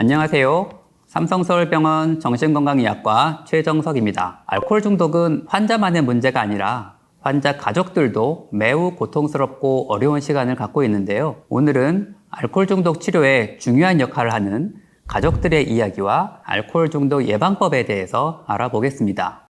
안녕하세요. 삼성서울병원 정신건강의학과 최정석입니다. 알코올 중독은 환자만의 문제가 아니라 환자 가족들도 매우 고통스럽고 어려운 시간을 갖고 있는데요. 오늘은 알코올 중독 치료에 중요한 역할을 하는 가족들의 이야기와 알코올 중독 예방법에 대해서 알아보겠습니다.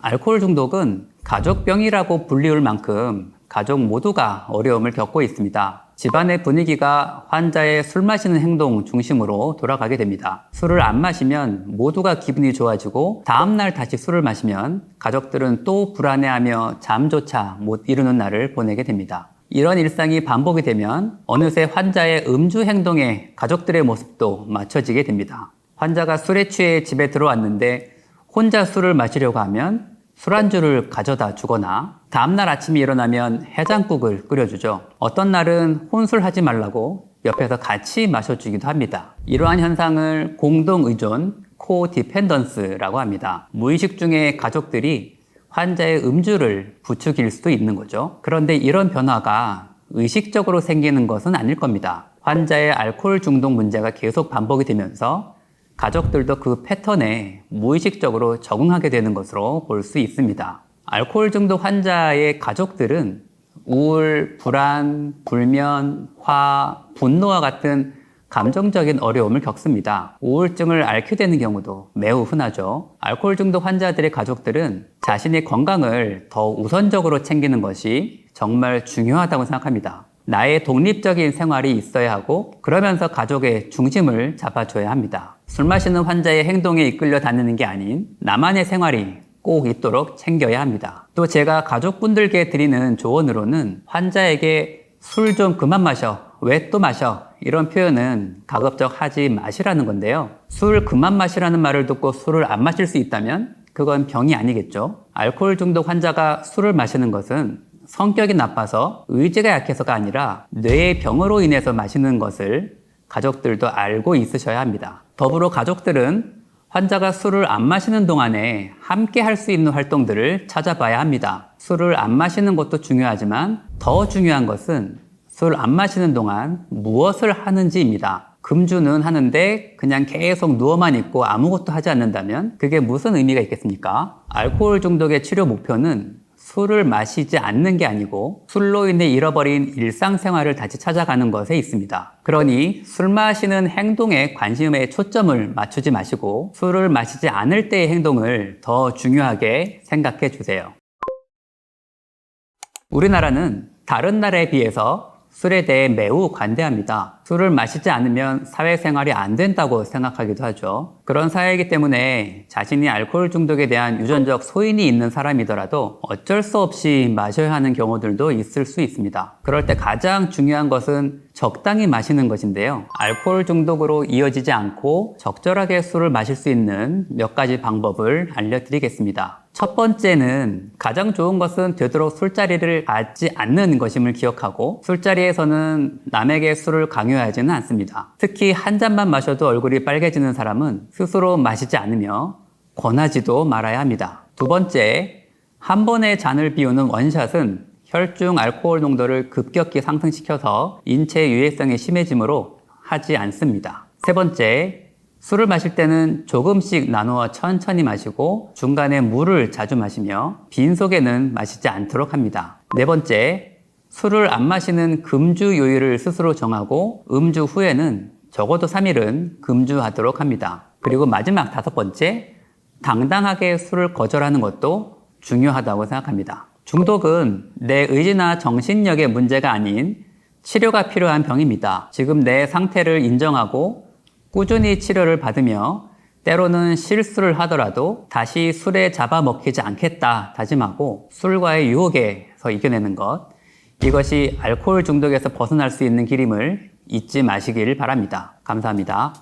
알코올 중독은 가족병이라고 불리울 만큼 가족 모두가 어려움을 겪고 있습니다. 집안의 분위기가 환자의 술 마시는 행동 중심으로 돌아가게 됩니다. 술을 안 마시면 모두가 기분이 좋아지고 다음날 다시 술을 마시면 가족들은 또 불안해하며 잠조차 못 이루는 날을 보내게 됩니다. 이런 일상이 반복이 되면 어느새 환자의 음주 행동에 가족들의 모습도 맞춰지게 됩니다. 환자가 술에 취해 집에 들어왔는데 혼자 술을 마시려고 하면 술안주를 가져다 주거나 다음날 아침에 일어나면 해장국을 끓여주죠. 어떤 날은 혼술하지 말라고 옆에서 같이 마셔주기도 합니다. 이러한 현상을 공동의존, 코디펜던스라고 합니다. 무의식 중에 가족들이 환자의 음주를 부추길 수도 있는 거죠. 그런데 이런 변화가 의식적으로 생기는 것은 아닐 겁니다. 환자의 알코올 중독 문제가 계속 반복이 되면서 가족들도 그 패턴에 무의식적으로 적응하게 되는 것으로 볼 수 있습니다. 알코올 중독 환자의 가족들은 우울, 불안, 불면, 화, 분노와 같은 감정적인 어려움을 겪습니다. 우울증을 앓게 되는 경우도 매우 흔하죠. 알코올 중독 환자들의 가족들은 자신의 건강을 더 우선적으로 챙기는 것이 정말 중요하다고 생각합니다. 나의 독립적인 생활이 있어야 하고 그러면서 가족의 중심을 잡아줘야 합니다. 술 마시는 환자의 행동에 이끌려 다니는 게 아닌 나만의 생활이 꼭 있도록 챙겨야 합니다. 또 제가 가족분들께 드리는 조언으로는 환자에게 술 좀 그만 마셔, 왜 또 마셔, 이런 표현은 가급적 하지 마시라는 건데요. 술 그만 마시라는 말을 듣고 술을 안 마실 수 있다면 그건 병이 아니겠죠. 알코올 중독 환자가 술을 마시는 것은 성격이 나빠서 의지가 약해서가 아니라 뇌의 병으로 인해서 마시는 것을 가족들도 알고 있으셔야 합니다. 더불어 가족들은 환자가 술을 안 마시는 동안에 함께 할 수 있는 활동들을 찾아봐야 합니다. 술을 안 마시는 것도 중요하지만 더 중요한 것은 술 안 마시는 동안 무엇을 하는지입니다. 금주는 하는데 그냥 계속 누워만 있고 아무것도 하지 않는다면 그게 무슨 의미가 있겠습니까? 알코올 중독의 치료 목표는 술을 마시지 않는 게 아니고 술로 인해 잃어버린 일상생활을 다시 찾아가는 것에 있습니다. 그러니 술 마시는 행동에 관심에 초점을 맞추지 마시고 술을 마시지 않을 때의 행동을 더 중요하게 생각해 주세요. 우리나라는 다른 나라에 비해서 술에 대해 매우 관대합니다. 술을 마시지 않으면 사회생활이 안 된다고 생각하기도 하죠. 그런 사회이기 때문에 자신이 알코올 중독에 대한 유전적 소인이 있는 사람이더라도 어쩔 수 없이 마셔야 하는 경우들도 있을 수 있습니다. 그럴 때 가장 중요한 것은 적당히 마시는 것인데요. 알코올 중독으로 이어지지 않고 적절하게 술을 마실 수 있는 몇 가지 방법을 알려드리겠습니다. 첫 번째는 가장 좋은 것은 되도록 술자리를 갖지 않는 것임을 기억하고 술자리에서는 남에게 술을 강요하지는 않습니다. 특히 한 잔만 마셔도 얼굴이 빨개지는 사람은 스스로 마시지 않으며 권하지도 말아야 합니다. 두 번째, 한 번에 잔을 비우는 원샷은 혈중 알코올 농도를 급격히 상승시켜서 인체 유해성이 심해지므로 하지 않습니다. 세 번째, 술을 마실 때는 조금씩 나누어 천천히 마시고 중간에 물을 자주 마시며 빈속에는 마시지 않도록 합니다. 네 번째, 술을 안 마시는 금주 요일을 스스로 정하고 음주 후에는 적어도 3일은 금주하도록 합니다. 그리고 마지막 다섯 번째, 당당하게 술을 거절하는 것도 중요하다고 생각합니다. 중독은 내 의지나 정신력의 문제가 아닌 치료가 필요한 병입니다. 지금 내 상태를 인정하고 꾸준히 치료를 받으며 때로는 실수를 하더라도 다시 술에 잡아먹히지 않겠다 다짐하고 술과의 유혹에서 이겨내는 것, 이것이 알코올 중독에서 벗어날 수 있는 길임을 잊지 마시길 바랍니다. 감사합니다.